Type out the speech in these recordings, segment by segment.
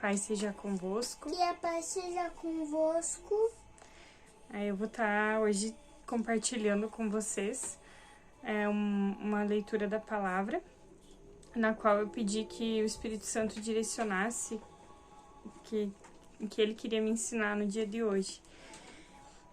paz seja convosco. Que a paz seja convosco. Eu vou estar hoje compartilhando com vocês uma leitura da palavra, na qual eu pedi que o Espírito Santo direcionasse o que ele queria me ensinar no dia de hoje.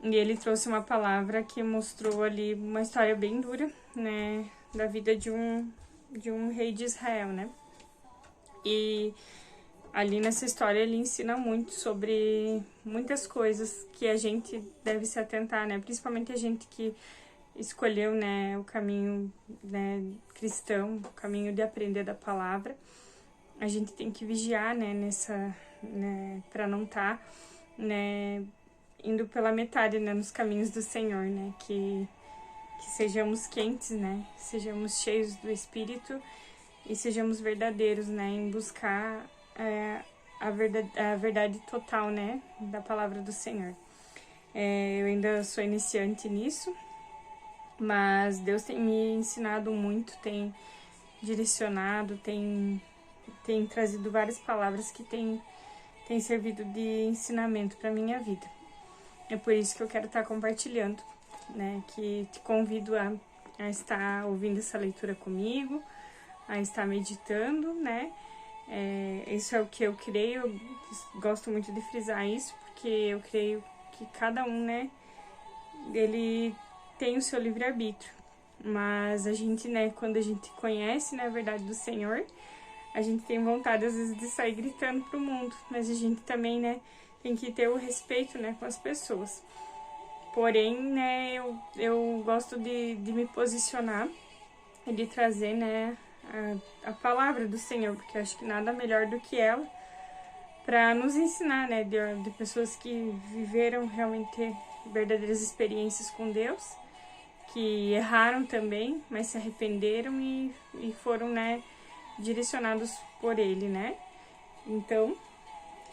E ele trouxe uma palavra que mostrou ali uma história bem dura, né, da vida de um rei de Israel, né? E ali nessa história ele ensina muito sobre muitas coisas que a gente deve se atentar, né? Principalmente a gente que escolheu, né, o caminho, né, cristão, o caminho de aprender da palavra. A gente tem que vigiar, né, para não estar, né, indo pela metade, né, nos caminhos do Senhor, né? Que sejamos quentes, né? Sejamos cheios do Espírito e sejamos verdadeiros, né, em buscar a verdade total, né, da palavra do Senhor. Eu ainda sou iniciante nisso, mas Deus tem me ensinado muito, tem direcionado, tem trazido várias palavras que tem servido de ensinamento para minha vida. É por isso que eu quero estar compartilhando, né, que te convido a estar ouvindo essa leitura comigo, a estar meditando, né? Isso é o que eu creio, eu gosto muito de frisar isso, porque eu creio que cada um, né, ele tem o seu livre-arbítrio, mas a gente, né, quando a gente conhece, né, a verdade do Senhor, a gente tem vontade às vezes de sair gritando pro mundo, mas a gente também, né, tem que ter o respeito, né, com as pessoas. Porém, né, eu gosto de me posicionar e de trazer, né, a palavra do Senhor, porque eu acho que nada melhor do que ela para nos ensinar, né, de pessoas que viveram realmente verdadeiras experiências com Deus, que erraram também, mas se arrependeram e foram, né, direcionados por Ele, né. Então,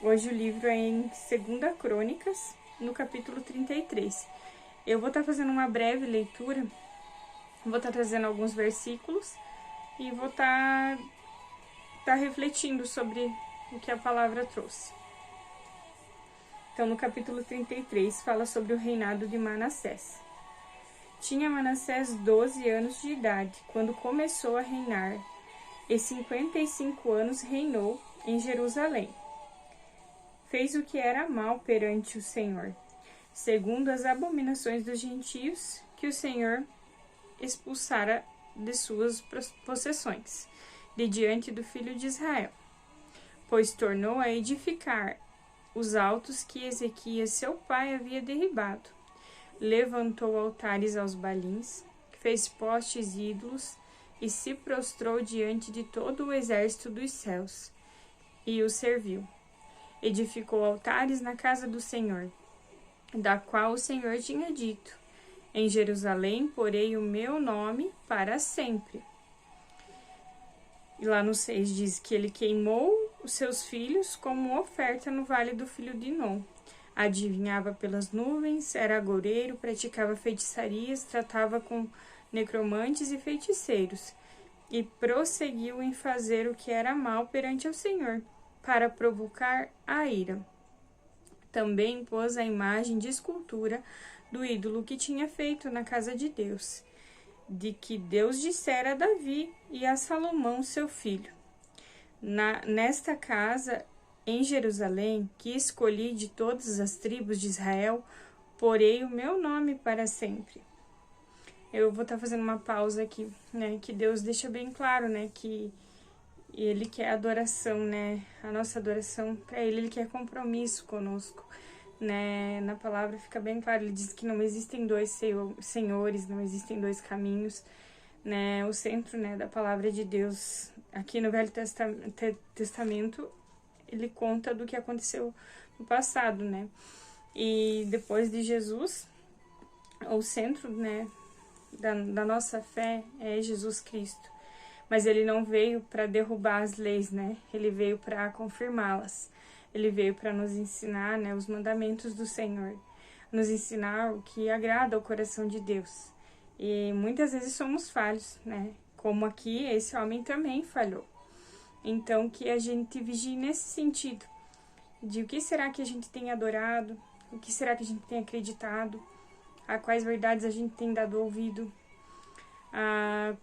hoje o livro é em 2 Crônicas, no capítulo 33. Eu vou estar fazendo uma breve leitura, vou estar trazendo alguns versículos e vou estar refletindo sobre o que a palavra trouxe. Então, no capítulo 33, fala sobre o reinado de Manassés. Tinha Manassés 12 anos de idade, quando começou a reinar, e 55 anos reinou em Jerusalém. Fez o que era mal perante o Senhor, segundo as abominações dos gentios que o Senhor expulsara de suas possessões, de diante do filho de Israel, pois tornou a edificar os altos que Ezequias, seu pai, havia derribado. Levantou altares aos Balins, fez postes ídolos e se prostrou diante de todo o exército dos céus, e o serviu. Edificou altares na casa do Senhor, da qual o Senhor tinha dito: em Jerusalém porei o meu nome para sempre. E lá no 6 diz que ele queimou os seus filhos como oferta no vale do filho de Inom. Adivinhava pelas nuvens, era agoureiro, praticava feitiçarias, tratava com necromantes e feiticeiros, e prosseguiu em fazer o que era mal perante o Senhor, para provocar a ira. Também pôs a imagem de escultura do ídolo que tinha feito na casa de Deus, de que Deus dissera a Davi e a Salomão, seu filho: nesta casa em Jerusalém, que escolhi de todas as tribos de Israel, porei o meu nome para sempre. Eu vou estar fazendo uma pausa aqui, né, que Deus deixa bem claro, né, que Ele quer adoração, né, a nossa adoração para Ele quer compromisso conosco, né, na palavra fica bem claro, Ele diz que não existem dois senhores, não existem dois caminhos, né, o centro, né, da palavra de Deus, aqui no Velho Testamento, ele conta do que aconteceu no passado, né, e depois de Jesus, o centro, né, da nossa fé é Jesus Cristo, mas ele não veio para derrubar as leis, né, ele veio para confirmá-las, ele veio para nos ensinar, né, os mandamentos do Senhor, nos ensinar o que agrada ao coração de Deus. E muitas vezes somos falhos, né? Como aqui esse homem também falhou. Então que a gente vigie nesse sentido, de o que será que a gente tem adorado, o que será que a gente tem acreditado, a quais verdades a gente tem dado ouvido, a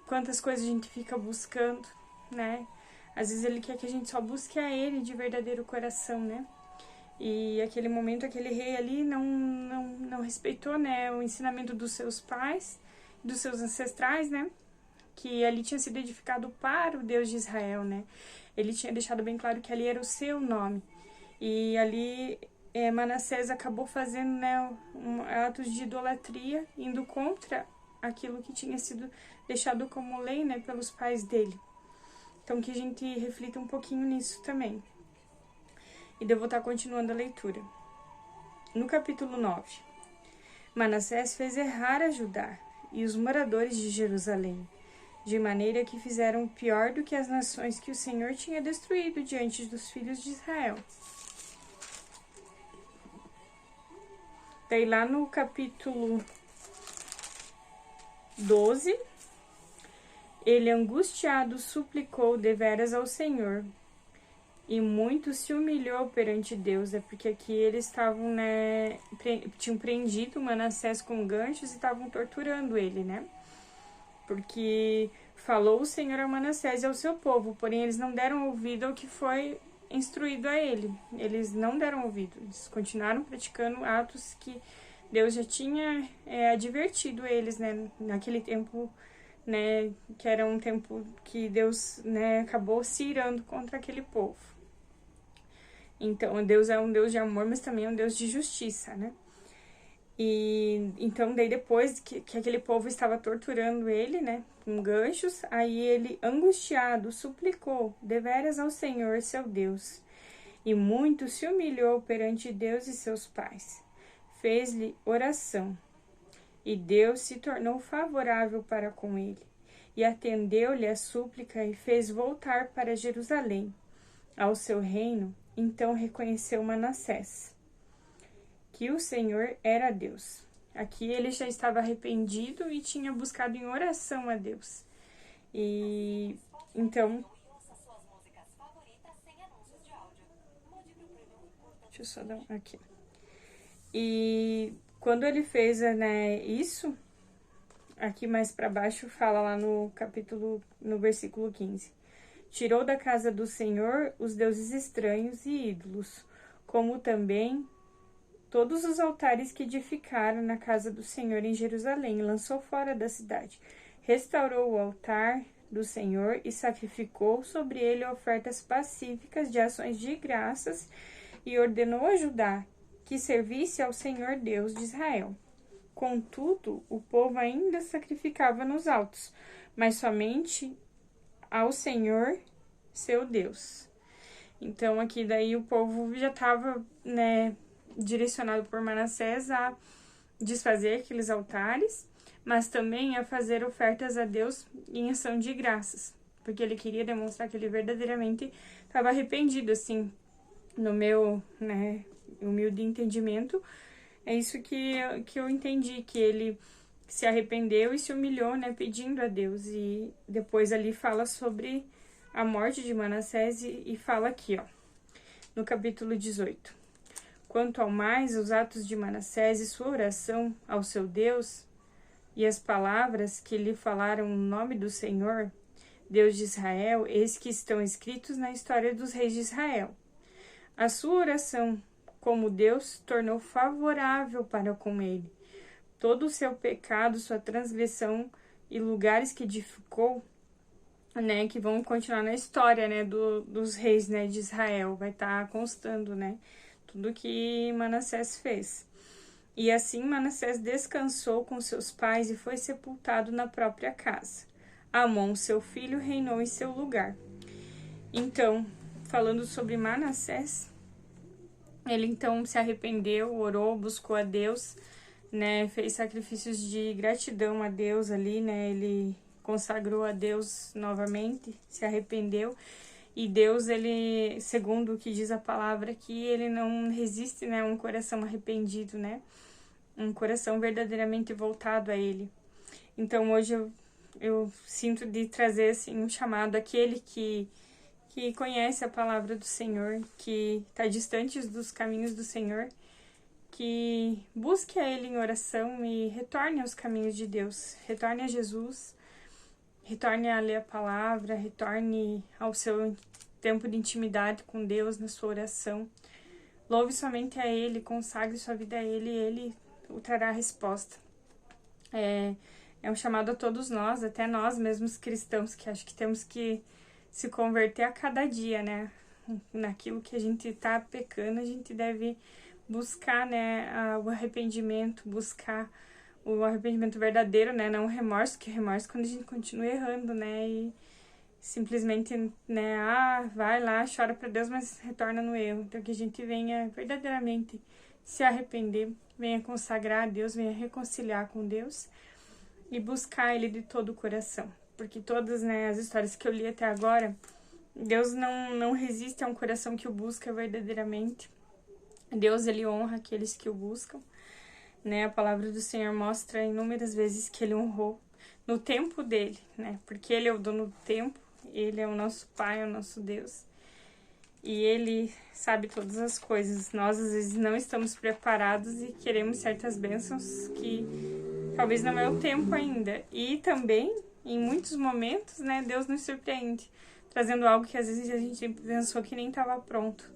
quantas coisas a gente fica buscando, né? Às vezes ele quer que a gente só busque a ele de verdadeiro coração, né? E aquele momento, aquele rei ali não respeitou, né, o ensinamento dos seus pais, dos seus ancestrais, né? Que ali tinha sido edificado para o Deus de Israel, né? Ele tinha deixado bem claro que ali era o seu nome. E ali Manassés acabou fazendo, né, atos de idolatria, indo contra aquilo que tinha sido deixado como lei, né, pelos pais dele. Então que a gente reflita um pouquinho nisso também. E eu vou estar continuando a leitura. No capítulo 9. Manassés fez errar a Judá e os moradores de Jerusalém, de maneira que fizeram pior do que as nações que o Senhor tinha destruído diante dos filhos de Israel. Daí lá no capítulo 12, ele angustiado suplicou deveras ao Senhor, e muito se humilhou perante Deus, porque aqui eles estavam, né, tinham prendido Manassés com ganchos e estavam torturando ele, né? Porque falou o Senhor a Manassés e ao seu povo, porém eles não deram ouvido ao que foi instruído a ele. Eles não deram ouvido, eles continuaram praticando atos que Deus já tinha advertido eles, né, naquele tempo, né, que era um tempo que Deus, né, acabou se irando contra aquele povo. Então, Deus é um Deus de amor, mas também é um Deus de justiça, né? E então, daí depois que aquele povo estava torturando ele, né, com ganchos, aí ele, angustiado, suplicou deveras ao Senhor, seu Deus, e muito se humilhou perante Deus e seus pais. Fez-lhe oração, e Deus se tornou favorável para com ele, e atendeu-lhe a súplica e fez voltar para Jerusalém, ao seu reino. Então reconheceu Manassés que o Senhor era Deus. Aqui ele já estava arrependido e tinha buscado em oração a Deus. E então, deixa eu só dar aqui. E quando ele fez, né, isso, aqui mais para baixo fala lá no capítulo, no versículo 15. Tirou da casa do Senhor os deuses estranhos e ídolos, como também todos os altares que edificaram na casa do Senhor em Jerusalém, lançou fora da cidade. Restaurou o altar do Senhor e sacrificou sobre ele ofertas pacíficas de ações de graças e ordenou a Judá que servisse ao Senhor Deus de Israel. Contudo, o povo ainda sacrificava nos altos, mas somente ao Senhor, seu Deus. Então, aqui daí o povo já estava, né, direcionado por Manassés a desfazer aqueles altares, mas também a fazer ofertas a Deus em ação de graças, porque ele queria demonstrar que ele verdadeiramente estava arrependido, assim, no meu, né, humilde entendimento. É isso que eu entendi, que ele se arrependeu e se humilhou, né, pedindo a Deus. E depois ali fala sobre a morte de Manassés e fala aqui, ó, no capítulo 18. Quanto ao mais, os atos de Manassés e sua oração ao seu Deus e as palavras que lhe falaram no nome do Senhor, Deus de Israel, eis que estão escritos na história dos reis de Israel. A sua oração, como Deus, tornou favorável para com ele. Todo o seu pecado, sua transgressão e lugares que edificou, né, que vão continuar na história, né, dos reis, né, de Israel, vai estar constando, né, tudo que Manassés fez. E assim Manassés descansou com seus pais e foi sepultado na própria casa. Amon, seu filho, reinou em seu lugar. Então, falando sobre Manassés, ele então se arrependeu, orou, buscou a Deus, né, fez sacrifícios de gratidão a Deus ali, né, ele consagrou a Deus novamente, se arrependeu, e Deus, ele, segundo o que diz a palavra aqui, ele não resiste, né, a um coração arrependido, né, um coração verdadeiramente voltado a ele. Então hoje eu sinto de trazer, assim, um chamado àquele que que conhece a palavra do Senhor, que está distante dos caminhos do Senhor, que busque a Ele em oração e retorne aos caminhos de Deus, retorne a Jesus, retorne a ler a palavra, retorne ao seu tempo de intimidade com Deus na sua oração. Louve somente a Ele, consagre sua vida a Ele e Ele o trará a resposta. É um chamado a todos nós, até nós mesmos cristãos, que acho que temos que se converter a cada dia, né? Naquilo que a gente está pecando, a gente deve buscar, né, o arrependimento, buscar o arrependimento verdadeiro, né? Não o remorso, que remorso quando a gente continua errando, né? E simplesmente, né, vai lá, chora para Deus, mas retorna no erro. Então que a gente venha verdadeiramente se arrepender, venha consagrar a Deus, venha reconciliar com Deus e buscar Ele de todo o coração. Porque todas, né, as histórias que eu li até agora, Deus não resiste a um coração que o busca verdadeiramente. Deus, Ele honra aqueles que o buscam, né? A palavra do Senhor mostra inúmeras vezes que Ele honrou no tempo dele, né? Porque Ele é o dono do tempo, Ele é o nosso Pai, é o nosso Deus. E Ele sabe todas as coisas. Nós, às vezes, não estamos preparados e queremos certas bênçãos que talvez não é o tempo ainda. E também, em muitos momentos, né, Deus nos surpreende, trazendo algo que às vezes a gente pensou que nem estava pronto.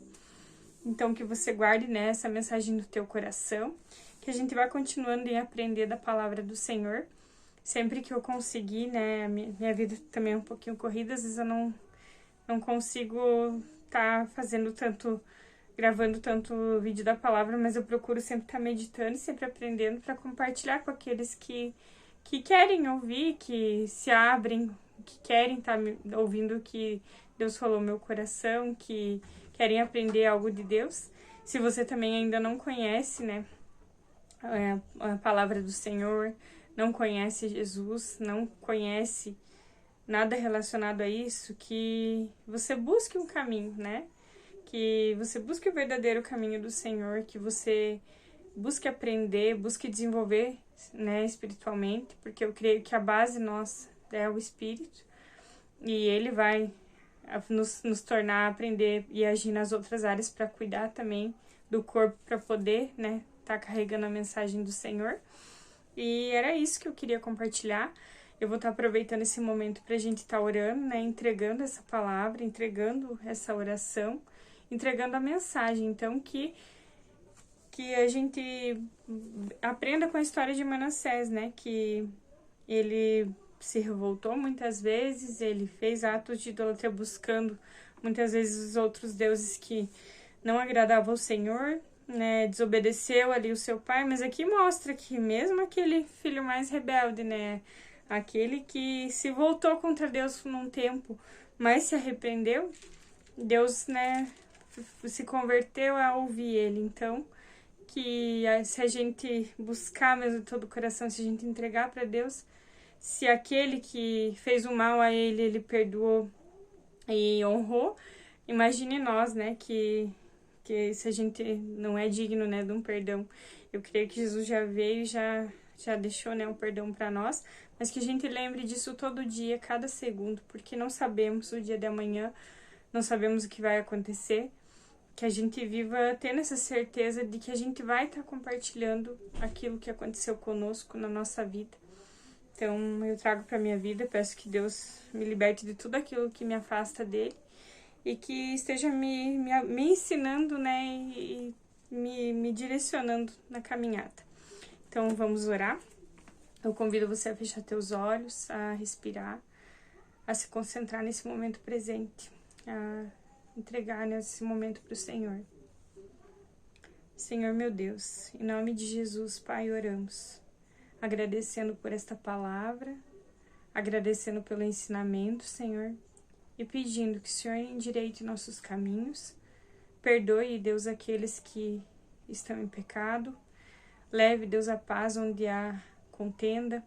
Então, que você guarde, né, essa mensagem no teu coração, que a gente vai continuando em aprender da palavra do Senhor. Sempre que eu conseguir, né, a minha vida também é um pouquinho corrida, às vezes eu não consigo estar gravando tanto vídeo da palavra, mas eu procuro sempre estar meditando e sempre aprendendo para compartilhar com aqueles que querem ouvir, que se abrem, que querem estar ouvindo o que Deus falou no meu coração, que querem aprender algo de Deus. Se você também ainda não conhece, né, a palavra do Senhor, não conhece Jesus, não conhece nada relacionado a isso, que você busque um caminho, né? Que você busque o verdadeiro caminho do Senhor, que você busque aprender, busque desenvolver, né, espiritualmente, porque eu creio que a base nossa é o Espírito, e Ele vai nos tornar aprender e agir nas outras áreas para cuidar também do corpo, para poder, né, tá carregando a mensagem do Senhor. E era isso que eu queria compartilhar. Eu vou estar aproveitando esse momento para a gente estar orando, né, entregando essa palavra, entregando essa oração, entregando a mensagem. Então, que a gente aprenda com a história de Manassés, né, que ele se revoltou muitas vezes, ele fez atos de idolatria buscando muitas vezes os outros deuses que não agradavam ao Senhor, né, desobedeceu ali o seu pai, mas aqui mostra que mesmo aquele filho mais rebelde, né, aquele que se voltou contra Deus num tempo, mas se arrependeu, Deus, né, se converteu a ouvir ele. Então, que se a gente buscar mesmo de todo o coração, se a gente entregar para Deus, se aquele que fez o mal a ele, ele perdoou e honrou, imagine nós, né, que se a gente não é digno, né, de um perdão. Eu creio que Jesus já veio e já deixou, né, um perdão para nós, mas que a gente lembre disso todo dia, cada segundo, porque não sabemos o dia de amanhã, não sabemos o que vai acontecer, que a gente viva tendo essa certeza de que a gente vai estar compartilhando aquilo que aconteceu conosco na nossa vida. Então, eu trago para minha vida, peço que Deus me liberte de tudo aquilo que me afasta dele e que esteja me ensinando, né, e me direcionando na caminhada. Então, vamos orar. Eu convido você a fechar teus olhos, a respirar, a se concentrar nesse momento presente, a entregar nesse momento para o Senhor. Senhor meu Deus, em nome de Jesus, Pai, oramos, agradecendo por esta palavra, agradecendo pelo ensinamento, Senhor, e pedindo que o Senhor endireite nossos caminhos, perdoe, Deus, aqueles que estão em pecado, leve, Deus, a paz onde há contenda,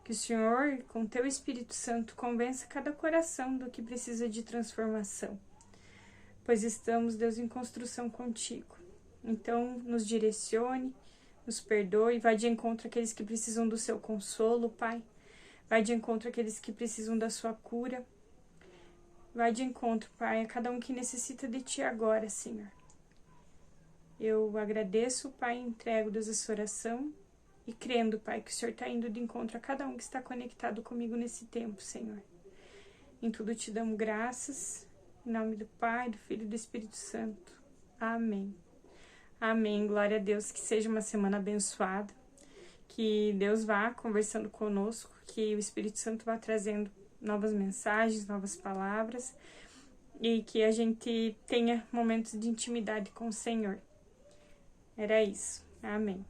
que o Senhor, com Teu Espírito Santo, convença cada coração do que precisa de transformação, pois estamos, Deus, em construção contigo. Então, nos direcione, nos perdoe, vai de encontro àqueles que precisam do Seu consolo, Pai, vai de encontro àqueles que precisam da Sua cura, Vai de encontro, Pai, a cada um que necessita de Ti agora, Senhor. Eu agradeço, Pai, entrego Deus essa oração e crendo, Pai, que o Senhor está indo de encontro a cada um que está conectado comigo nesse tempo, Senhor. Em tudo te damos graças, em nome do Pai, do Filho e do Espírito Santo. Amém. Amém. Glória a Deus, que seja uma semana abençoada, que Deus vá conversando conosco, que o Espírito Santo vá trazendo novas mensagens, novas palavras e que a gente tenha momentos de intimidade com o Senhor. Era isso. Amém.